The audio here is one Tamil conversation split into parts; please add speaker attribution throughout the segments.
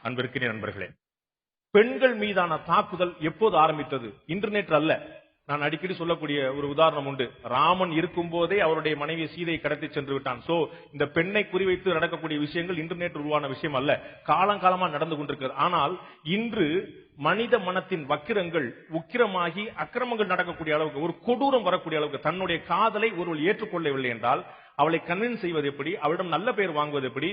Speaker 1: அன்பிற்கிற நண்பர்களே, பெண்கள் மீதான தாக்குதல் எப்போது ஆரம்பித்தது? இன்டர்நெட் அல்ல. நான் அடிக்கடி சொல்லக்கூடிய ஒரு உதாரணம் உண்டு. ராமன் இருக்கும் போதே அவருடைய மனைவி சீதையை கடத்தி சென்று விட்டான். சோ இந்த பெண்ணை குறிவைத்து நடக்கக்கூடிய விஷயங்கள் இன்டர்நெட் உருவான விஷயம் அல்ல, காலங்காலமா நடந்து கொண்டிருக்கிறது. ஆனால் இன்று மனித மனத்தின் வக்கிரங்கள் உக்கிரமாகி அக்கிரமங்கள் நடக்கக்கூடிய அளவுக்கு, ஒரு கொடூரம் வரக்கூடிய அளவுக்கு, தன்னுடைய காதலை ஒருவள் ஏற்றுக்கொள்ளவில்லை என்றால் அவளை கன்வின்ஸ் செய்வது எப்படி, அவளிடம் நல்ல பெயர் வாங்குவது எப்படி,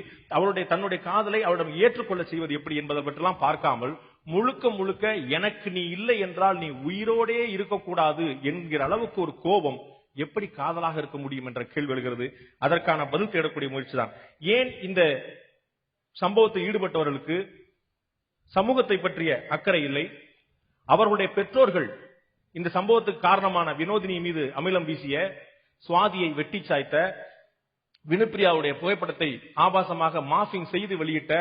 Speaker 1: தன்னுடைய காதலை அவளிடம் ஏற்றுக்கொள்ள செய்வது எப்படி என்பதை பற்றிலாம் பார்க்காமல் முழுக்க முழுக்க எனக்கு நீ இல்லை என்றால் நீ உயிரோடே இருக்கக்கூடாது என்கிற அளவுக்கு ஒரு கோபம் எப்படி காதலாக இருக்க முடியும் என்ற கேள்வி எழுகிறது. அதற்கான பதில் தேடக்கூடிய முயற்சி தான். ஏன் இந்த சம்பவத்தில் ஈடுபட்டவர்களுக்கு சமூகத்தை பற்றிய அக்கறை இல்லை? அவர்களுடைய பெற்றோர்கள் இந்த சம்பவத்துக்கு காரணமான வினோதினி மீது அமிலம் வீசிய, சுவாதியை வெட்டி சாய்த்த, வினுப்பிரியாவுடைய புகைப்படத்தை ஆபாசமாக மாஃபிங் செய்து வெளியிட்ட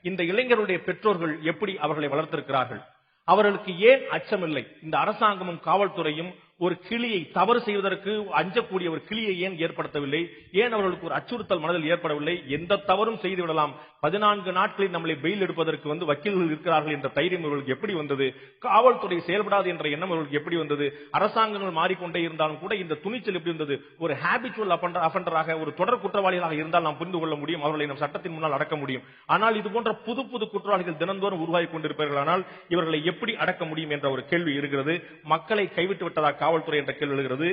Speaker 1: இந்த இளைஞருடைய பெற்றோர்கள் எப்படி அவர்களை வளர்த்திருக்கிறார்கள்? அவர்களுக்கு ஏன் அச்சமில்லை? இந்த அரசாங்கமும் காவல்துறையும் ஒரு கிளியை தவறு செய்வதற்கு அஞ்சக்கூடிய ஒரு கிளியை ஏன் ஏற்படுத்தவில்லை? ஏன் அவர்களுக்கு ஒரு அச்சுறுத்தல் மனதில் ஏற்படவில்லை? எந்த தவறும் செய்து விடலாம், 14 நாட்களில் நம்மளை பெயில் எடுப்பதற்கு வக்கீல்கள் இருக்கிறார்கள் என்ற தைரியம் இவர்களுக்கு எப்படி வந்தது? காவல்துறை செயல்படாது என்ற எண்ணம் இவர்களுக்கு எப்படி வந்தது? அரசாங்கங்கள் மாறிக்கொண்டே இருந்தாலும் கூட இந்த துணிச்சல் எப்படி வந்தது? ஒரு ஹேபிச்சுவல் அஃபெண்டராக, ஒரு தொடர் குற்றவாளிகளாக இருந்தால் நாம் புரிந்து கொள்ள முடியும், அவர்களை நம் சட்டத்தின் முன்னால் அடக்க முடியும். ஆனால் இது போன்ற புது புது குற்றவாளிகள் தினந்தோறும் உருவாகி கொண்டிருப்பார்கள். ஆனால் இவர்களை எப்படி அடக்க முடியும் என்ற ஒரு கேள்வி இருக்கிறது. மக்களை கைவிட்டு விட்டதா காவல்துறை என்ற கேள்வி எழுகிறது.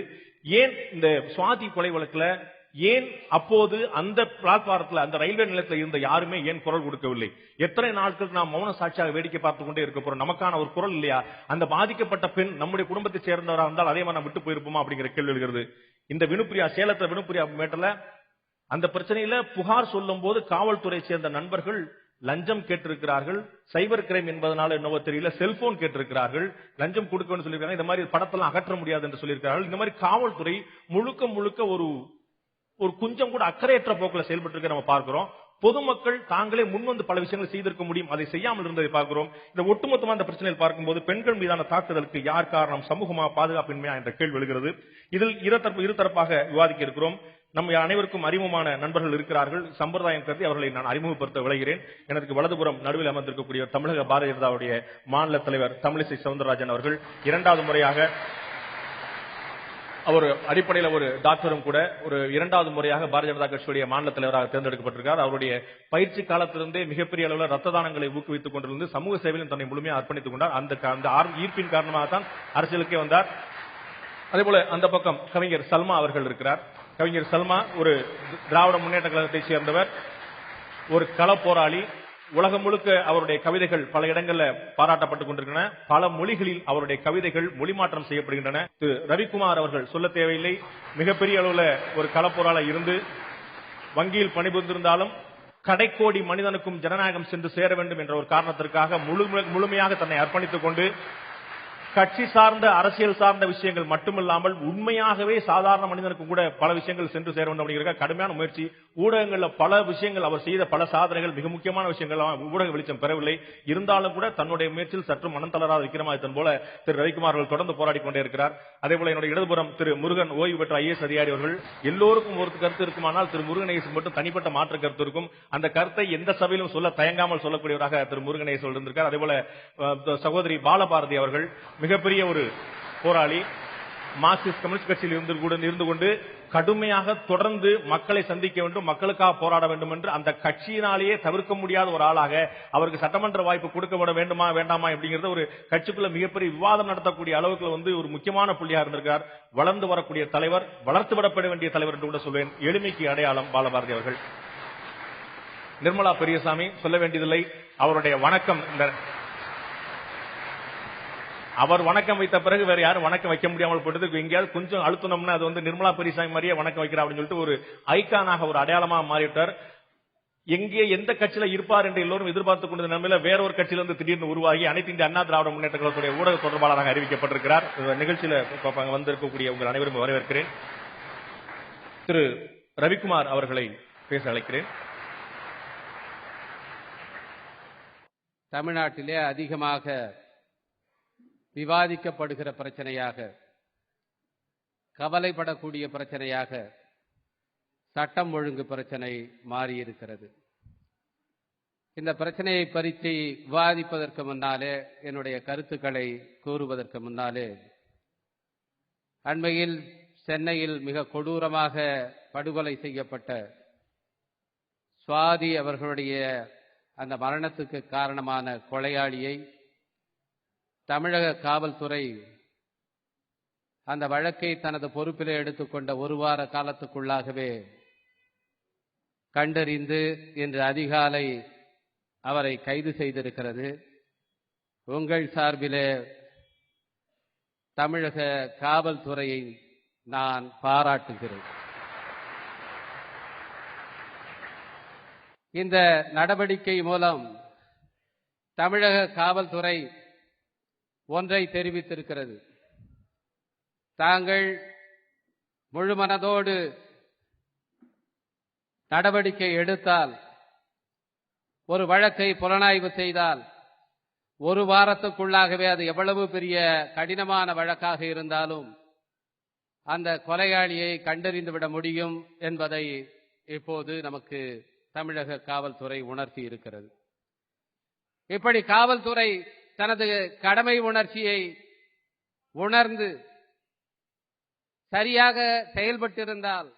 Speaker 1: ஏன் இந்த சுவாதி கொலை வழக்குல ஏன் அப்போது அந்த பிளாட்பாரத்தில், அந்த ரயில்வே நிலையத்தில் இருந்த யாருமே ஏன் குரல் கொடுக்கவில்லை? எத்தனை நாட்கள் நாம் மௌன சாட்சியாக வேடிக்கை பார்த்துக் கொண்டே இருக்க போறோம்? நமக்கான ஒரு குரல் இல்லையா? அந்த பாதிக்கப்பட்ட பெண் நம்முடைய குடும்பத்தை சேர்ந்தவராக இருந்தால் அதே மாதிரி நாம் விட்டு போயிருப்போமா அப்படிங்கிற கேள்வி எழுகிறது. இந்த வினுப்பிரியா, சேலத்தில் வினுப்பிரியா மேட்டர்ல அந்த பிரச்சனையில புகார் சொல்லும் போது காவல்துறை சேர்ந்த நண்பர்கள் லஞ்சம் கேட்டிருக்கிறார்கள். சைபர் கிரைம் என்பதனால என்னவோ தெரியல, செல்போன் கேட்டிருக்கிறார்கள், லஞ்சம் கொடுக்கணும்னு சொல்லியிருக்காங்க. இந்த மாதிரி படத்தெல்லாம் அகற்ற முடியாது என்று சொல்லியிருக்கிறார்கள். இந்த மாதிரி காவல்துறை முழுக்க முழுக்க ஒரு கொஞ்சம் கூட அக்கறையற்ற போக்கில் செயல்பட்டு இருக்க நம்ம பார்க்கிறோம். பொதுமக்கள் தாங்களே முன்வந்து பல விஷயங்களை செய்திருக்க முடியும், அதை செய்யாமல் இருந்ததை பார்க்கிறோம். இந்த ஒட்டுமொத்தமான இந்த பிரச்சனையில் பார்க்கும்போது பெண்கள் மீதான தாக்குதலுக்கு யார் காரணம்? சமூகமா, பாதுகாப்பின்மையா என்ற கேள்வி எழுகிறது. இதில் இருதரப்பாக விவாதிக்க இருக்கிறோம். நம்ம அனைவருக்கும் அறிமுகமான நண்பர்கள் இருக்கிறார்கள். சம்பிரதாயம் கருதி அவர்களை நான் அறிமுகப்படுத்த விளைகிறேன். எனக்கு வலதுபுறம் நடுவில் அமர்ந்திருக்கக்கூடிய தமிழக பாரதிய ஜனதாவுடைய மாநில தலைவர் தமிழிசை சவுந்தரராஜன் அவர்கள், இரண்டாவது முறையாக அவர் அடிப்படையில் ஒரு டாக்டரும் கூட, ஒரு இரண்டாவது முறையாக பாரதிய ஜனதா கட்சியுடைய மாநில தலைவராக தேர்ந்தெடுக்கப்பட்டிருக்கிறார். அவருடைய பயிற்சி காலத்திலிருந்தே மிகப்பெரிய அளவில் ரத்த தானங்களை ஊக்குவித்துக் கொண்டிருந்து சமூக சேவையிலும் தன்னை முழுமையாக அர்ப்பணித்துக் கொண்டார். அந்த ஈர்ப்பின் காரணமாகத்தான் அரசியலுக்கே வந்தார். அதே போல அந்த பக்கம் கவிஞர் சல்மா அவர்கள் இருக்கிறார். கவிஞர் சல்மா ஒரு திராவிட முன்னேற்ற கழகத்தை சேர்ந்தவர், ஒரு கள போராளி. உலகம் முழுக்க அவருடைய கவிதைகள் பல இடங்களில் பாராட்டப்பட்டுக் கொண்டிருக்கின்றன. பல மொழிகளில் அவருடைய கவிதைகள் மொழிமாற்றம் செய்யப்படுகின்றன. திரு ரவிக்குமார் அவர்கள் சொல்ல தேவையில்லை, மிகப்பெரிய அளவில் ஒரு களப்போராளி இருந்து வங்கியில் பணிபுரிந்திருந்தாலும் கடைக்கோடி மனிதனுக்கும் ஜனநாயகம் சென்று சேர வேண்டும் என்ற ஒரு காரணத்திற்காக முழுமையாக தன்னை அர்ப்பணித்துக் கொண்டு கட்சி சார்ந்த, அரசியல் சார்ந்த விஷயங்கள் மட்டுமில்லாமல் உண்மையாகவே சாதாரண மனிதனுக்கும் கூட பல விஷயங்கள் சென்று சேர வேண்டும் அப்படிங்கிற கடுமையான முயற்சி. ஊடகங்கள்ல பல விஷயங்கள், அவர் செய்த பல சாதனைகள், மிக முக்கியமான விஷயங்கள் ஊடக வெளிச்சம் பெறவில்லை. இருந்தாலும் கூட தன்னுடைய முயற்சியில் சற்று மனம் தளராத விக்ரமாதித்தன் போல திரு ரவிக்குமார் அவர்கள் தொடர்ந்து போராடி கொண்டே இருக்கிறார். அதே போல என்னுடைய இடதுபுறம் திரு முருகன், ஓய்வு பெற்ற IAS அதிகாரி அவர்கள். எல்லோருக்கும் ஒரு கருத்து இருக்குமானால் திரு முருகனேசன் மட்டும் தனிப்பட்ட மாற்று கருத்து இருக்கும். அந்த கருத்தை எந்த சபையிலும் சொல்ல தயங்காமல் சொல்லக்கூடியவராக திரு முருகனேசன் இருந்திருக்கார். அதே போல சகோதரி பாலபாரதி அவர்கள் மிகப்பெரிய ஒரு போராளி, மார்க்சிஸ்ட் கம்யூனிஸ்ட் கட்சியில் இருந்து கொண்டு கடுமையாக தொடர்ந்து மக்களை சந்திக்க வேண்டும், மக்களுக்காக போராட வேண்டும் என்று அந்த கட்சியினாலேயே தவிர்க்க முடியாத ஒரு ஆளாக அவருக்கு சட்டமன்ற வாய்ப்பு கொடுக்கப்பட வேண்டுமா வேண்டாமா அப்படிங்கிறது ஒரு கட்சிக்குள்ள மிகப்பெரிய விவாதம் நடத்தக்கூடிய அளவுக்கு ஒரு முக்கியமான புள்ளியாக இருந்திருக்கார். வளர்ந்து வரக்கூடிய தலைவர், வளர்த்து விடப்பட வேண்டிய தலைவர் என்று கூட சொல்வேன். எளிமைக்கு அடையாளம் பாலபாரதி அவர்கள். நிர்மலா பெரியசாமி சொல்ல வேண்டியதில்லை, அவருடைய வணக்கம், அவர் வணக்கம் வைத்த பிறகு வேற யாரும் வணக்கம் வைக்க முடியாமல் போயிட்டு, எங்கேயாவது கொஞ்சம் அழுத்தணும்னா அது நிர்மலா பெரியசாமி மாதிரியே வணக்கம் வைக்கிறார் அப்படின்னு சொல்லிட்டு ஒரு ஐக்கானாக, ஒரு அடையாளமாக மாறிவிட்டார். எங்கே எந்த கட்சியில இருப்பார் என்று எல்லோரும் எதிர்பார்த்துக் கொண்ட நிலைமையில வேற ஒரு கட்சியிலிருந்து திடீர்னு உருவாகி அனைத்து இந்திய அண்ணா திராவிட முன்னேற்ற கழகத்துடைய ஊடக தொடர்பாளராக அறிவிக்கப்பட்டிருக்கிறார். நிகழ்ச்சியில வந்திருக்கக்கூடிய உங்கள் அனைவரும் வரவேற்கிறேன். திரு ரவிக்குமார் அவர்களை பேச அழைக்கிறேன்.
Speaker 2: தமிழ்நாட்டிலே அதிகமாக விவாதிக்கப்படுகிற பிரச்சனையாக, கவலைப்படக்கூடிய பிரச்சனையாக சட்டம் ஒழுங்கு பிரச்சனை மாறியிருக்கிறது. இந்த பிரச்சனையை பற்றி விவாதிப்பதற்கு முன்னாலே, என்னுடைய கருத்துக்களை கூறுவதற்கு முன்னாலே, அண்மையில் சென்னையில் மிக கொடூரமாக படுகொலை செய்யப்பட்ட சுவாதி அவர்களுடைய அந்த மரணத்துக்கு காரணமான கொலையாளியை தமிழக காவல்துறை அந்த வழக்கை தனது பொறுப்பிலே எடுத்துக்கொண்ட ஒரு வார காலத்துக்குள்ளாகவே கண்டறிந்து இன்று அதிகாலை அவரை கைது செய்திருக்கிறது. உங்கள் சார்பிலே தமிழக காவல்துறையை நான் பாராட்டுகிறேன். இந்த நடவடிக்கை மூலம் தமிழக காவல்துறை ஒன்றை தெரிவித்திருக்கிறது. தாங்கள் முழுமனதோடு நடவடிக்கை எடுத்தால், ஒரு வழக்கை புலனாய்வு செய்தால், ஒரு வாரத்துக்குள்ளாகவே அது எவ்வளவு பெரிய கடினமான வழக்காக இருந்தாலும் அந்த கொலையாளியை கண்டறிந்துவிட முடியும் என்பதை இப்போது நமக்கு தமிழக காவல்துறை உணர்த்தி இருக்கிறது. இப்படி காவல்துறை தனது கடமை உணர்ச்சியை உணர்ந்து சரியாக செயல்பட்டிருந்தால்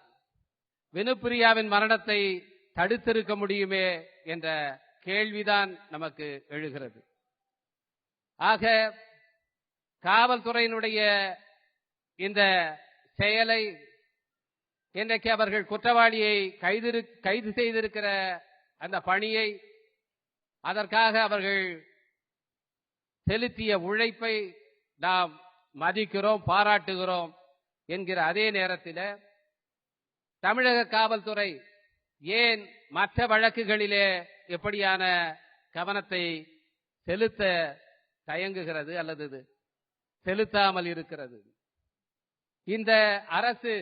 Speaker 2: வினுப்பிரியாவின் மரணத்தை தடுத்திருக்க முடியுமே என்ற கேள்விதான் நமக்கு எழுகிறது. ஆக காவல்துறையினுடைய இந்த செயலை, இன்றைக்கு அவர்கள் குற்றவாளியை கைது செய்திருக்கிற அந்த பணியை, அதற்காக அவர்கள் செலுத்திய உழைப்பை நாம் மதிக்கிறோம், பாராட்டுகிறோம் என்கிற அதே நேரத்தில் தமிழக காவல்துறை ஏன் மற்ற வழக்குகளிலே எப்படியான கவனத்தை செலுத்த தயங்குகிறது அல்லது செலுத்தாமல் இருக்கிறது? இந்த அரசு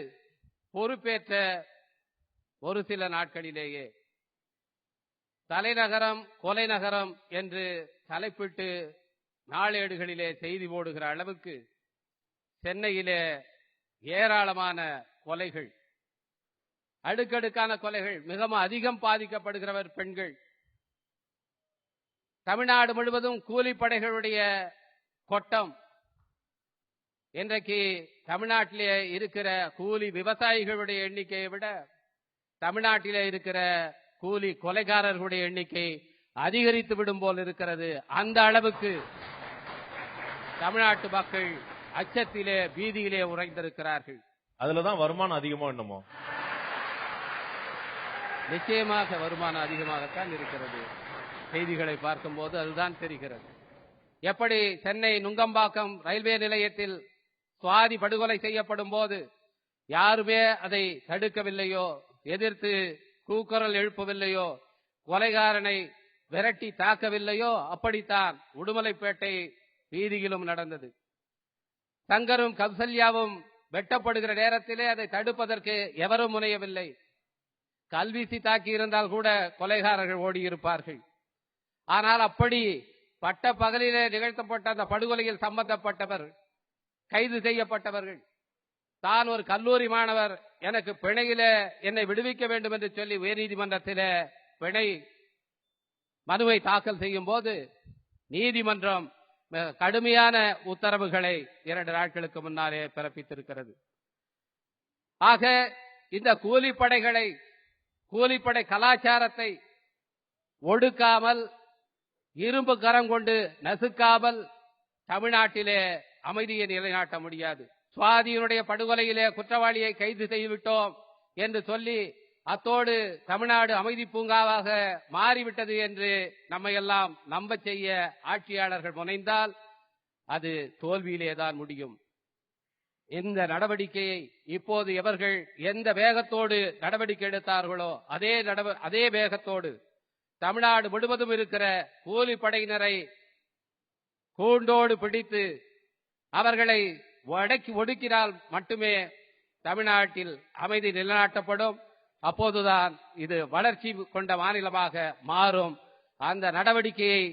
Speaker 2: பொறுப்பேற்ற ஒரு சில நாட்களிலேயே தலைநகரம் கொலை நகரம் என்று தலைப்பிட்டு நாளேடுகளிலே செய்தி போடுகிற அளவுக்கு சென்னையிலே ஏராளமான கொலைகள், அடுக்கடுக்கான கொலைகள், மிகவும் அதிகம் பாதிக்கப்படுகிறவர் பெண்கள். தமிழ்நாடு முழுவதும் கூலிப்படைகளுடைய கொட்டம். இன்றைக்கு தமிழ்நாட்டிலே இருக்கிற கூலி விவசாயிகளுடைய எண்ணிக்கையை விட தமிழ்நாட்டிலே இருக்கிற கூலி கொலைகாரர்களுடைய எண்ணிக்கை அதிகரித்து விடும் போல் இருக்கிறது. அந்த அளவுக்கு தமிழ்நாட்டு மக்கள் அச்சத்திலே, பீதியிலே உறைந்திருக்கிறார்கள்.
Speaker 1: அதுலதான் வருமானம் அதிகமா என்னமோ?
Speaker 2: நிச்சயமாக வருமானம் அதிகமாகத்தான் இருக்கிறது. செய்திகளை பார்க்கும்போது அதுதான் தெரிகிறது. எப்படி சென்னை நுங்கம்பாக்கம் ரயில்வே நிலையத்தில் சுவாதி படுகொலை செய்யப்படும் போது யாருமே அதை தடுக்கவில்லையோ, எதிர்த்து கூக்குரல் எழுப்பவில்லையோ, கொலைகாரனை விரட்டி தாக்கவில்லையோ, அப்படித்தான் உடுமலைப்பேட்டை வீதியிலும் நடந்தது. சங்கரும் கௌசல்யாவும் வெட்டப்படுகிற நேரத்திலே அதை தடுப்பதற்கு எவரும் முனையவில்லை. கல்வீசி தாக்கி இருந்தால் கூட கொலைகாரர்கள் ஓடியிருப்பார்கள். ஆனால் அப்படி பட்ட பகலிலே நிகழ்த்தப்பட்ட அந்த படுகொலையில் சம்பந்தப்பட்டவர், கைது செய்யப்பட்டவர்கள், தான் ஒரு கல்லூரி மாணவர், எனக்கு பிணையில என்னை விடுவிக்க வேண்டும் என்று சொல்லி உயர்நீதிமன்றத்தில் பிணை மனுவை தாக்கல் செய்யும் போது நீதிமன்றம் கடுமையான உத்தரவுகளை 2 நாட்களுக்கு முன்னாலே பிறப்பித்திருக்கிறது. ஆக இந்த கூலிப்படைகளை, கூலிப்படை கலாச்சாரத்தை ஒடுக்காமல், இரும்பு கரம் கொண்டு நசுக்காமல் தமிழ்நாட்டிலே அமைதியை நிலைநாட்ட முடியாது. சுவாதியினுடைய படுகொலையிலே குற்றவாளியை கைது செய்துவிட்டோம் என்று சொல்லி அத்தோடு தமிழ்நாடு அமைதி பூங்காவாக மாறிவிட்டது என்று நம்மையெல்லாம் நம்ப செய்ய ஆட்சியாளர்கள் முனைந்தால் அது தோல்வியிலேதான் முடியும். இந்த நடவடிக்கையை இப்போது எவர்கள் எந்த வேகத்தோடு நடவடிக்கை எடுத்தார்களோ அதே வேகத்தோடு தமிழ்நாடு முழுவதும் இருக்கிற கூலிப்படையினரை கூண்டோடு பிடித்து அவர்களை ஒடுக்கினால் மட்டுமே தமிழ்நாட்டில் அமைதி நிலைநாட்டப்படும். அப்போதுதான் இது வளர்ச்சி கொண்ட மாநிலமாக மாறும். அந்த நடவடிக்கையை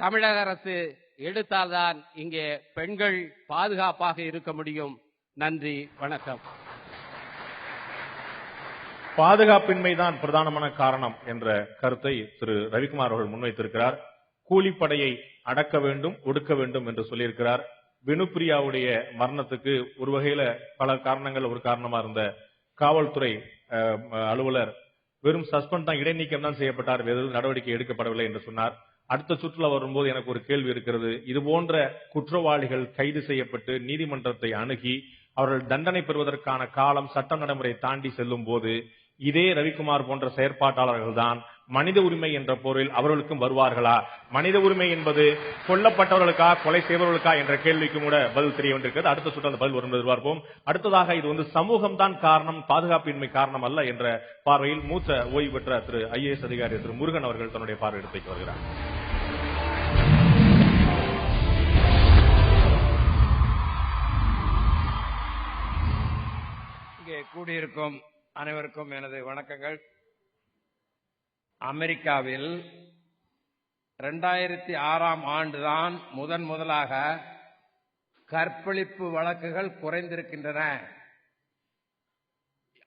Speaker 2: தமிழக அரசு எடுத்தால்தான் இங்கே பெண்கள் பாதுகாப்பாக இருக்க முடியும். நன்றி, வணக்கம்.
Speaker 1: பாதுகாப்பின்மைதான் பிரதானமான காரணம் என்ற கருத்தை திரு ரவிக்குமார் அவர்கள் முன்வைத்திருக்கிறார். கூலிப்படையை அடக்க வேண்டும், ஒடுக்க வேண்டும் என்று சொல்லியிருக்கிறார். வினுப்பிரியாவுடைய மரணத்துக்கு ஒரு வகையில பல காரணங்கள் ஒரு காரணமா இருந்த காவல்துறை அலுவலர் வெறும் சஸ்பெண்ட் தான், இடைநீக்கம் தான் செய்யப்பட்டார், எதுவும் நடவடிக்கை எடுக்கப்படவில்லை என்று சொன்னார். அடுத்த சுற்றுலா வரும்போது எனக்கு ஒரு கேள்வி இருக்கிறது. இது போன்ற குற்றவாளிகள் கைது செய்யப்பட்டு நீதிமன்றத்தை அணுகி அவர்கள் தண்டனை பெறுவதற்கான காலம் சட்ட நடைமுறை தாண்டி செல்லும் போது இதே ரவிக்குமார் போன்ற செயற்பாட்டாளர்கள் தான் மனித உரிமை என்ற போரில் அவர்களுக்கும் வருவார்களா? மனித உரிமை என்பது கொல்லப்பட்டவர்களுக்கா, கொலை செய்பவர்களுக்கா என்ற கேள்விக்கும் கூட பதில் தெரிய வேண்டியிருக்கிறது. அடுத்த சுற்று அந்த பதில் வரும் எதிர்பார்ப்போம். அடுத்ததாக இது சமூகம் தான் காரணம், பாதுகாப்பின்மை காரணம் அல்ல என்ற பார்வையில் மூத்த ஓய்வு பெற்ற திரு IAS அதிகாரி திரு முருகன் அவர்கள் தன்னுடைய பார்வை எடுத்து வருகிறார்.
Speaker 3: இங்கே கூடியிருக்கும் அனைவருக்கும் எனது வணக்கங்கள். அமெரிக்காவில் 2006ஆம் ஆண்டுதான் முதலாக கற்பழிப்பு வழக்குகள் குறைந்திருக்கின்றன.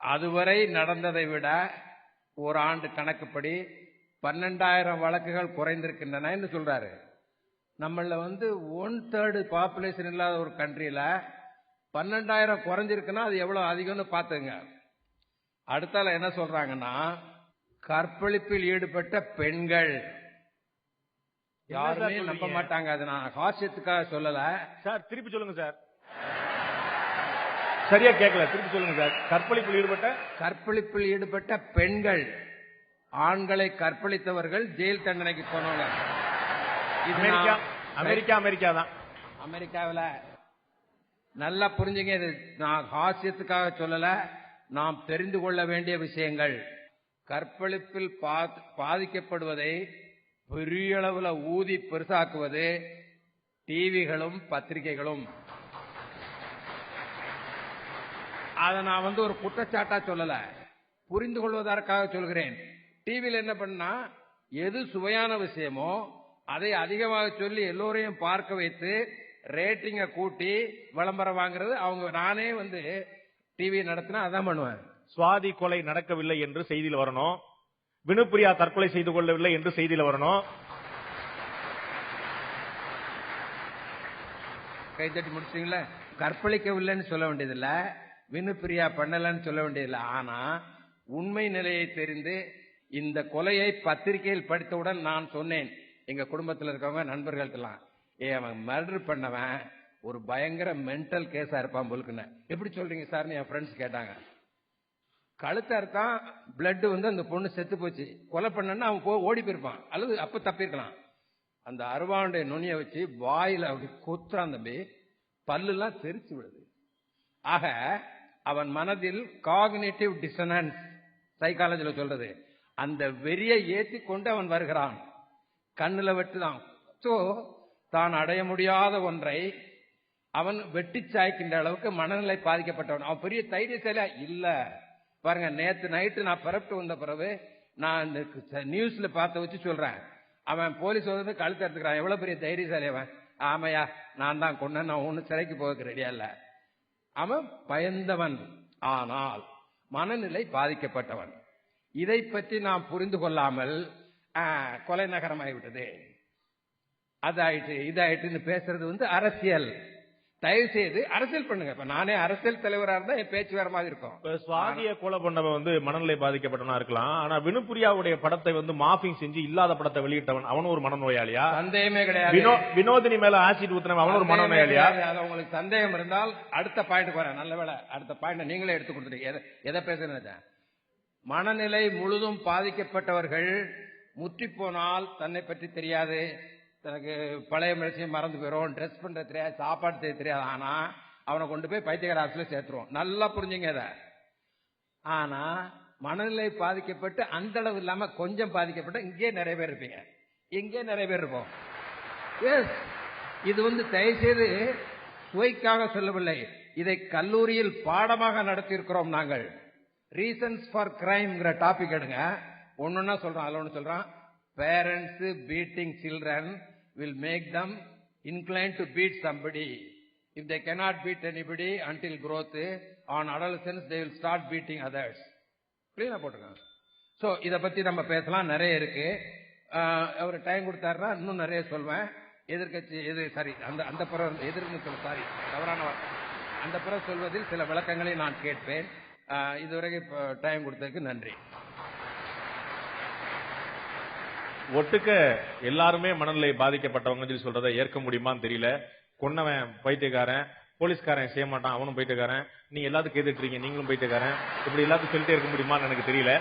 Speaker 3: அதுவரை நடந்ததை விட ஒரு ஆண்டு கணக்குப்படி 12,000 வழக்குகள் குறைந்திருக்கின்றன என்று சொல்றாரு. நம்மள 1/3 பாப்புலேஷன் இல்லாத ஒரு கண்ட்ரியில 12,000 குறைஞ்சிருக்குன்னா அது எவ்வளவு அதிகம்னு பாத்துங்க. அடுத்தால என்ன சொல்றாங்கன்னா, கற்பழிப்பில் ஈடுபட்ட பெண்கள் யாருமே நம்ப மாட்டாங்க. அது நான் ஹாஸ்யத்துக்காக சொல்லல
Speaker 1: சார். திருப்பி சொல்லுங்க சார், சரியா கேட்கல, திருப்பி சொல்லுங்க சார். கற்பழிப்பில் ஈடுபட்ட
Speaker 3: பெண்கள், ஆண்களை கற்பழித்தவர்கள் ஜெயில் தண்டனைக்கு போனவங்க.
Speaker 1: அமெரிக்கா தான்.
Speaker 3: அமெரிக்காவில் நல்லா புரிஞ்சுங்க. இது நான் ஹாஸ்யத்துக்காக சொல்லல, நாம் தெரிந்து கொள்ள வேண்டிய விஷயங்கள். கற்பழிப்பில் பாதிக்கப்படுவதை பெரிய அளவில் ஊதி பெருசாக்குவது டிவிகளும் பத்திரிகைகளும். அதை நான் ஒரு குற்றச்சாட்டா சொல்லல, புரிந்து கொள்வதற்காக சொல்கிறேன். டிவியில் என்ன பண்ணா, எது சுவையான விஷயமோ அதை அதிகமாக சொல்லி எல்லோரையும் பார்க்க வைத்து ரேட்டிங்க கூட்டி விளம்பரம் வாங்குறது அவங்க. நானே டிவி நடத்தினா அதான் பண்ணுவேன்.
Speaker 1: சுவாதி கொலை நடக்கவில்லை என்று செய்தியில் வரணும், வினுப்பிரியா தற்கொலை செய்து கொள்ளவில்லை என்று செய்தியில் வரணும்.
Speaker 3: கைத்தட்டி முடிச்சிட்டீங்களா? கற்பழிக்கவில்லைன்னு சொல்ல வேண்டியதில்ல, வினுப்பிரியா பண்ணலன்னு சொல்ல வேண்டியதில்லை. ஆனா உண்மை நிலையை தெரிந்து இந்த கொலையை பத்திரிகையில் படித்தவுடன் நான் சொன்னேன் எங்க குடும்பத்தில் இருக்கவங்க நண்பர்களுக்கெல்லாம், அவன் மர்டர் பண்ணவன் ஒரு பயங்கர மென்டல் கேஸா இருப்பான் போலுக்குன்னு. எப்படி சொல்றீங்க சார்னு என் ஃப்ரெண்ட்ஸ் கேட்டாங்க. கழுத்தா இருக்கான், பிளட் அந்த பொண்ணு செத்து போச்சு, கொலை பண்ணா அவன் ஓடி போயிருப்பான் அல்லது அப்ப தப்பிருக்கலாம். அந்த அருவானுடைய நுனியை வச்சு வாயில அப்படி குத்துறான் தம்பி, பல்லுலாம் தெரிச்சு விடுது. ஆக அவன் மனதில் காக்னிட்டிவ் டிசனன்ஸ், சைக்காலஜில சொல்றது, அந்த வெறியை ஏற்றி கொண்டு அவன் வருகிறான். கண்ணுல வெட்டுதான். சோ தான் அடைய முடியாத ஒன்றை அவன் வெட்டி சாய்க்கின்ற அளவுக்கு மனநிலை பாதிக்கப்பட்டவன். அவன் பெரிய தைரியசாலியா இல்ல. பாருங்க, நேத்து நைட்டு நான் பரப்பிட்டு வந்த பிறகு நான் இந்த நியூஸ்ல பார்த்த வச்சு சொல்றேன், அவன் போலீஸ் கழுத்து எடுத்துக்கிறான். எவ்வளவு பெரிய தைரியசாலி அவன். ஆமையா, நான் தான் கொண்டேன், நான் ஒண்ணு சிறைக்கு போக ரெடியா இல்ல. அவன் பயந்தவன், ஆனால் மனநிலை பாதிக்கப்பட்டவன். இதை பற்றி நாம் புரிந்து கொள்ளாமல் கொலை நகரமாகிவிட்டது, அதாயிட்டு இதாயிட்டு பேசுறது அரசியல். தயவு செய்து அரசியல் பண்ணுங்க. இப்ப நானே அரசியல் தலைவரா இருந்தா என் பேச்சு வேற மாதிரி இருக்கும்.
Speaker 1: சுவாதிய கொலை பண்ணவன் மனநிலை பாதிக்கப்பட்டவனா இருக்கலாம். ஆனா வினுப்பிரியாவுடைய படத்தை மாஃபிங் செஞ்சு இல்லாத படத்தை வெளியிட்டவன் அவன் ஒரு மனநோயாளியா?
Speaker 3: சந்தேகமே கிடையாது.
Speaker 1: வினோதினி மேல ஆசிட் ஊத்துனவன் அவன் ஒரு மனநோயாளியா?
Speaker 3: உங்களுக்கு சந்தேகம் இருந்தால் அடுத்த பாயிண்ட் வரேன். நல்ல வேலை, அடுத்த பாயிண்ட் நீங்களே எடுத்து கொடுத்துட்டீங்க. எதை பேசுறேன்? மனநிலை முழுதும் பாதிக்கப்பட்டவர்கள் முற்றி போனால் தன்னை பற்றி தெரியாது, தனக்கு பழைய மனுஷன் மறந்து போயிடும், ட்ரெஸ் பண்ற தெரியாது, சாப்பாடு செய்ய தெரியாது. ஆனா அவனை கொண்டு போய் பைத்தியக்கார ஆஸ்பத்திரியில சேர்த்துருவோம். நல்லா புரிஞ்சுங்க இத. ஆனா மனநிலை பாதிக்கப்பட்டு அந்த அளவு இல்லாம கொஞ்சம் பாதிக்கப்பட்ட இங்கே நிறைய பேர் இருப்பீங்க, இங்கே நிறைய பேர் இருப்போம். இது தயவு செய்து சுவைக்காக சொல்லவில்லை, இதை கல்லூரியில் பாடமாக நடத்தி இருக்கிறோம் நாங்கள். ரீசன்ஸ் ஃபார் கிரைம்ங்கிற டாபிக் எடுங்க, ஒன்னொன்னா சொல்றான். அதுல ஒண்ணு சொல்றான், parents beating children will make them inclined to beat somebody. If they cannot beat anybody until growth, on adolescence they will start beating others. கிளீனா போட்டிருக்காங்க. சோ இத பத்தி நம்ம பேசலாம், நிறைய இருக்கு. அவர் டைம் கொடுத்தாருன்னா இன்னும் நிறைய சொல்வேன். எதிர்கட்சி அந்த புறம் எதிர்ப்பு சாரி தவறான வார்த்தை, அந்த புறம் சொல்வதில் சில விளக்கங்களை நான் கேட்பேன். இதுவரைக்கும் டைம் கொடுத்ததுக்கு நன்றி.
Speaker 1: ஒட்டுக்க எல்லாருமே மனநிலை பாதிக்கப்பட்டவங்க சொல்றதை ஏற்க முடியுமான்னு தெரியல. கொன்னவன் பைத்தியக்காரன், போலீஸ்காரன் செய்ய மாட்டான் அவனும் பைத்தியக்காரன், நீங்க எல்லாத்துக்கும் கேட்டுட்டு நீங்களும் பைத்தியக்காரன், இப்படி எல்லாத்துக்கும் சொல்லிட்டே இருக்க முடியுமான்னு எனக்கு தெரியல.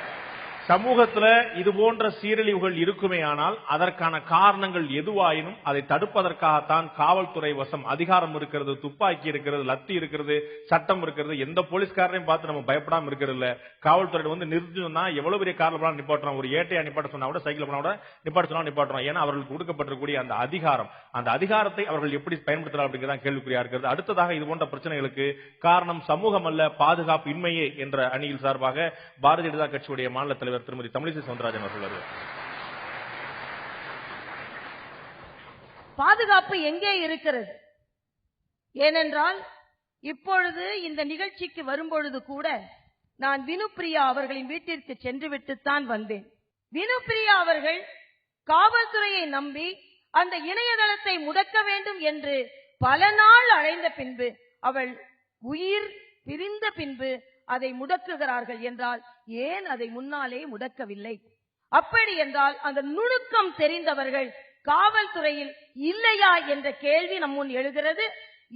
Speaker 1: சமூகத்துல இது போன்ற சீரழிவுகள் இருக்குமே ஆனால் அதற்கான காரணங்கள் எதுவாயினும் அதை தடுப்பதற்காகத்தான் காவல்துறை வசம் அதிகாரம் இருக்கிறது, துப்பாக்கி இருக்கிறது, லத்தி இருக்கிறது, சட்டம் இருக்கிறது. எந்த போலீஸ்காரனையும் பார்த்து நம்ம பயப்படாம இருக்கிறது இல்ல. காவல்துறை வந்து நிறுத்தினா எவ்வளவு பெரிய காரணம் நிப்பாட்டுறோம். ஒரு ஏட்டையா நிப்பாட்ட சொன்னா கூட, சைக்கிள் போனா கூட நிப்பாட்ட சொன்னா நிப்பாட்டுறோம். ஏன்னா அவர்களுக்கு கொடுக்கப்பட்டிருக்கூடிய அந்த அதிகாரம், அந்த அதிகாரத்தை அவர்கள் எப்படி பயன்படுத்தலாம் அப்படிங்கிறதா கேள்விக்குறியா இருக்கிறது. அடுத்ததாக இது போன்ற பிரச்சனைகளுக்கு காரணம் சமூகம் அல்ல, பாதுகாப்பு இன்மையே என்ற அணியில் சார்பாக பாரதிய ஜனதா கட்சியுடைய மாநில தலைவர் திருமதி தமிழிசை சவுந்தரராஜன் அவர்கள்.
Speaker 4: பாதுகாப்பு எங்கே இருக்கிறது? ஏனென்றால் இப்பொழுது இந்த நிகழ்ச்சிக்கு வரும்பொழுது கூட நான் வினுப்பிரியா அவர்களின் வீட்டிற்கு சென்று விட்டுத்தான் வந்தேன். வினுப்பிரியா அவர்கள் காவல்துறையை நம்பி அந்த இணையதளத்தை முடக்க வேண்டும் என்று பல நாள் அழைந்த பின்பு, அவள் உயிர் பிரிந்த பின்பு அதை முடக்குகிறார்கள் என்றால் ஏன் அதை முன்னாலே முடக்கவில்லை? அப்படி என்றால் அந்த நுணுக்கம் தெரிந்தவர்கள் காவல்துறையில் இல்லையா என்ற கேள்வி நம் முன் எழுகிறது.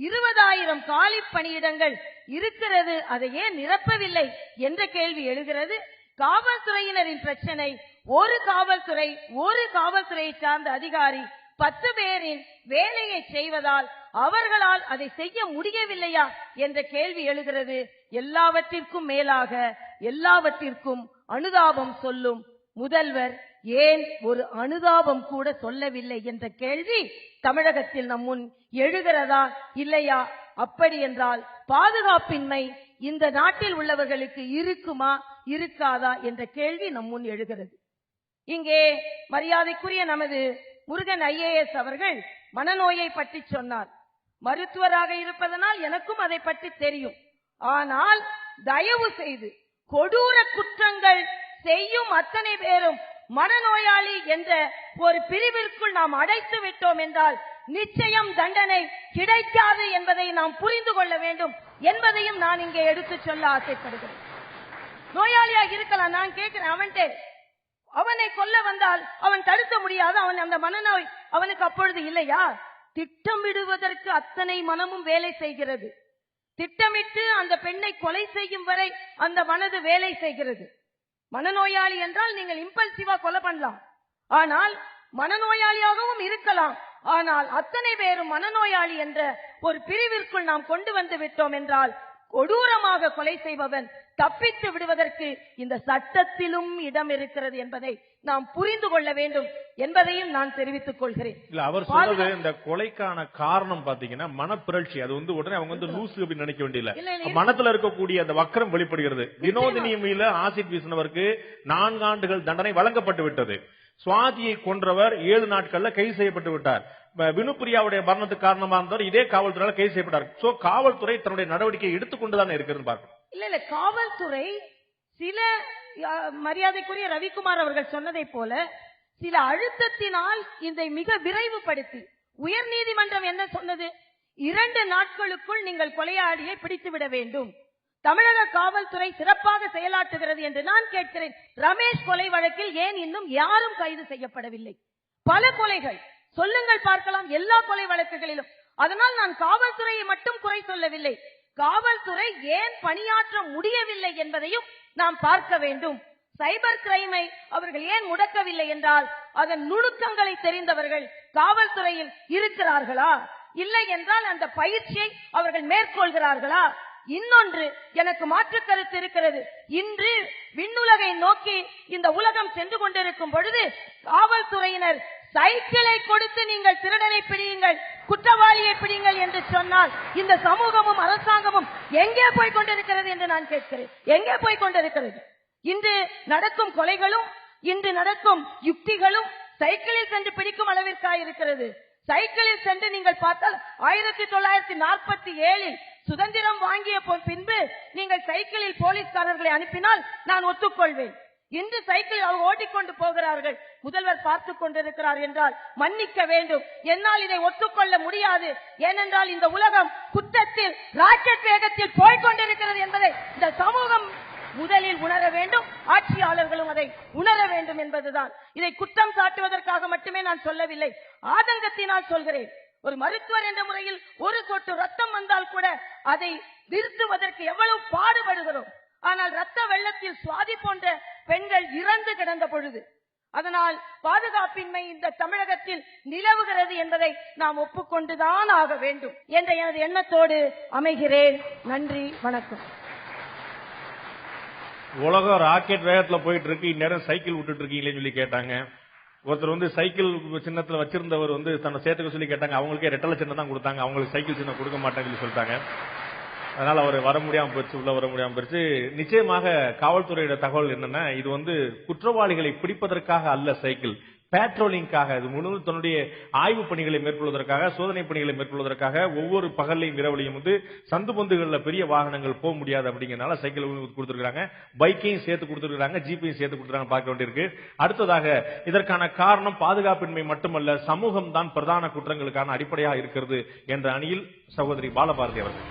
Speaker 4: 20,000 காலி பணியிடங்கள் இருக்கிறது, அதை ஏன் நிரப்பவில்லை என்ற கேள்வி எழுகிறது. காவல்துறையினரின் பிரச்சனை, ஒரு காவல்துறையை சார்ந்த அதிகாரி 10 பேரின் வேலையை செய்வதால் அவர்களால் அதை செய்ய முடியவில்லையா என்ற கேள்வி எழுகிறது. எல்லாவற்றிற்கும் மேலாக எல்லாவற்றிற்கும் அனுதாபம் சொல்லும் முதல்வர் ஏன் ஒரு அனுதாபம் கூட சொல்லவில்லை என்ற கேள்வி தமிழகத்தில் நம் முன் எழுகிறதா இல்லையா? அப்படி என்றால் பாதுகாப்பின்மை இந்த நாட்டில் உள்ளவர்களுக்கு இருக்குமா இருக்காதா என்ற கேள்வி நம் முன் எழுகிறது. இங்கே மரியாதைக்குரிய நமது முருகன் IAS அவர்கள் மனநோயை பற்றி சொன்னார். மருத்துவராக இருப்பதனால் எனக்கும் அதை பற்றி தெரியும். ஆனால் தயவு செய்து கொடூர குற்றங்கள் செய்யும் அத்தனை பேரும் மனநோயாளி என்ற ஒரு பிரிவிற்குள் நாம் அடைத்து விட்டோம் என்றால் நிச்சயம் தண்டனை கிடைக்காது என்பதை நாம் புரிந்து கொள்ள வேண்டும் என்பதையும் நான் இங்கே எடுத்து சொல்ல ஆசைப்படுகிறேன். நோயாளியாக இருக்கலாம், நான் கேட்கிறேன், அவனை கொல்ல வந்தால் அவன் தடுக்க முடியாது, அவன் அந்த மனநோய் அவனுக்கு அப்பொழுது இல்லையா? திட்டமிடுவதற்கு அத்தனை மனமும் வேலை செய்கிறது. திட்டமிட்டு அந்த பெண்ணை கொலை செய்யும் வரை அந்த மனது வேலை செய்கிறது. மனநோயாளி என்றால் நீங்கள் இம்பல்சிவா கொலை பண்ணலாம், ஆனால் மனநோயாளியாகவும் இருக்கலாம். ஆனால் அத்தனை பேரும் மனநோயாளி என்ற ஒரு பிரிவிற்குள் நாம் கொண்டு வந்து விட்டோம் என்றால் கொடூரமாக கொலை செய்பவன் தப்பித்து விடுவதற்கு இந்த சட்டத்திலும் இடம் இருக்கிறது என்பதை நாம் புரிந்து கொள்ள வேண்டும் என்பதையும் நான் தெரிவித்துக் கொள்கிறேன்.
Speaker 1: இல்ல, அவர் சொல்றது இந்த கொலைக்கான காரணம் பாத்தீங்கன்னா மனப்பிரட்சி. அது வந்து உடனே அவங்க வந்து லூஸ் அப்படின்னு நினைக்க வேண்டியதில்லை, மனத்துல இருக்கக்கூடிய அந்த வக்கரம் வெளிப்படுகிறது. வினோதினி மீது ஆசிட் வீசினவருக்கு 4 ஆண்டுகள் தண்டனை வழங்கப்பட்டு விட்டது. சுவாதியை கொன்றவர் 7 நாட்கள்ல கைது செய்யப்பட்டு விட்டார். வினுப்பிரியாவுடைய மரணத்துக்கு காரணமா இருந்தவர் இதே காவல்துறையால் கைது செய்யப்பட்டார். சோ காவல்துறை தன்னுடைய நடவடிக்கை எடுத்துக்கொண்டுதான் இருக்கிறது பார்க்கணும்.
Speaker 4: இல்ல காவல்துறை சில மரியாதைக்குரிய ரவிக்குமார் அவர்கள் சொன்னதை போல சில அழுத்தத்தினால் இதை மிக விரைவுபடுத்தி, உயர் நீதிமன்றம் என்ன சொன்னது? 2 நாட்களுக்குள் நீங்கள் கொலையாளியை பிடித்து விட வேண்டும். தமிழக காவல்துறை சிறப்பாக செயலாற்றுகிறது என்று நான் கேட்கிறேன். ரமேஷ் கொலை வழக்கில் ஏன் இன்னும் யாரும் கைது செய்யப்படவில்லை? பல கொலைகள் சொல்லுங்கள் பார்க்கலாம், எல்லா கொலை வழக்குகளிலும். அதனால் நான் காவல்துறையை மட்டும் குறை சொல்லவில்லை, காவல்துறை ஏன் பணியாற்ற முடியவில்லை என்பதையும் நாம் பார்க்க வேண்டும். சைபர் கிரைமை அவர்கள் ஏன் முடக்கவில்லை என்றால் அதன் நுணுக்கங்களை தெரிந்தவர்கள் காவல்துறையில் இருக்கிறார்களா, இல்லை என்றால் அந்த பயிற்சியை அவர்கள் மேற்கொள்கிறார்களா? இன்னொன்று எனக்கு மாற்று கருத்து இருக்கிறது. இன்று விண்ணுலகை நோக்கி இந்த உலகம் சென்று கொண்டிருக்கும் பொழுது காவல்துறையினர் சைக்கிளை கொடுத்து நீங்கள் திருடனை பிடியுங்கள், குற்றவாளியை பிடிங்கள் என்று சொன்னால் இந்த சமூகமும் அரசாங்கமும் எங்கே போய் கொண்டிருக்கிறது என்று நான் கேட்கிறேன். எங்கே போய் கொண்டிருக்கிறது? இன்று நடக்கும் கொலைகளும் இன்று நடக்கும் யுக்திகளும் சைக்கிளில் சென்று பிடிக்கும் அளவிற்காக இருக்கிறது. சைக்கிளில் சென்று நீங்கள் பார்த்தால் 1947 சுதந்திரம் வாங்கிய பின்பு நீங்கள் சைக்கிளில் போலீஸ்காரர்களை அனுப்பினால் நான் ஒத்துக்கொள்வேன். இன்று சைக்கிள் அவங்க ஓட்டிக்கொண்டு போகிறார்கள், முதல்வர் பார்த்துக் கொண்டிருக்கிறார் என்றால் மன்னிக்க வேண்டும். என்னால் இதை ஒத்துக்கொள்ள முடியாது. ஏனென்றால் இந்த உலகம் குற்றத்தில் ராக்கெட் வேகத்தில் போய்கொண்டிருக்கிறது என்பதை இந்த சமூகம் முதலில் உணர வேண்டும், ஆட்சியாளர்களும் அதை உணர வேண்டும் என்பதுதான். இதை குற்றம் சாட்டுவதற்காக மட்டுமே நான் சொல்லவில்லை, ஆதங்கத்தினால் சொல்கிறேன். ஒரு மருத்துவர் என்ற முறையில் ஒரு சொட்டு ரத்தம் வந்தால் கூட அதை நிறுத்துவதற்கு எவ்வளவு பாடுபடுகிறோம். ஆனால் ரத்த வெள்ளத்தில் சுவாதி போன்ற பெண்கள் இறந்து கிடந்த பொழுது, அதனால் பாதுகாப்பின்மை இந்த தமிழகத்தில் நிலவுகிறது என்பதை நாம் ஒப்புக்கொண்டுதான் ஆக வேண்டும் என்ற எனது எண்ணத்தோடு அமைகிறேன். நன்றி, வணக்கம்.
Speaker 1: உலகம் ராக்கெட் வேகத்துல போயிட்டு இருக்கு, இந்நேரம் சைக்கிள் விட்டுட்டு இருக்கீங்களேன்னு சொல்லி கேட்டாங்க. ஒருத்தர் சைக்கிள் சின்னத்துல வச்சிருந்தவர் தன்னை சேர்த்துக்க சொல்லி கேட்டாங்க. அவங்களுக்கே ரெட்டலை சின்னம் தான் கொடுத்தாங்க, அவங்களுக்கு சைக்கிள் சின்னம் கொடுக்க மாட்டேன்னு சொல்லி சொல்லிட்டாங்க. அதனால அவர் வர முடியாம போயிடுச்சு, உள்ள வர முடியாம போயிடுச்சு. நிச்சயமாக காவல்துறையோட தகவல் என்னன்னா, இது குற்றவாளிகளை பிடிப்பதற்காக அல்ல சைக்கிள், பேட்ரோலிங்காக, இது முழு தன்னுடைய ஆய்வு பணிகளை மேற்கொள்வதற்காக, சோதனை பணிகளை மேற்கொள்வதற்காக ஒவ்வொரு பகல்லையும் இரவுலையும் சந்து பந்துகள்ல பெரிய வாகனங்கள் போக முடியாது அப்படிங்கறனால சைக்கிள் கொடுத்திருக்காங்க. பைக்கையும் சேர்த்து கொடுத்திருக்காங்க, ஜீப்பையும் சேர்த்து கொடுத்திருக்காங்க, பார்க்க வேண்டியிருக்கு. அடுத்ததாக இதற்கான காரணம் பாதுகாப்பின்மை மட்டுமல்ல, சமூகம் தான் பிரதான குற்றங்களுக்கான அடிப்படையாக இருக்கிறது என்ற அணியில் சகோதரி பாலபாரதி அவர்கள்.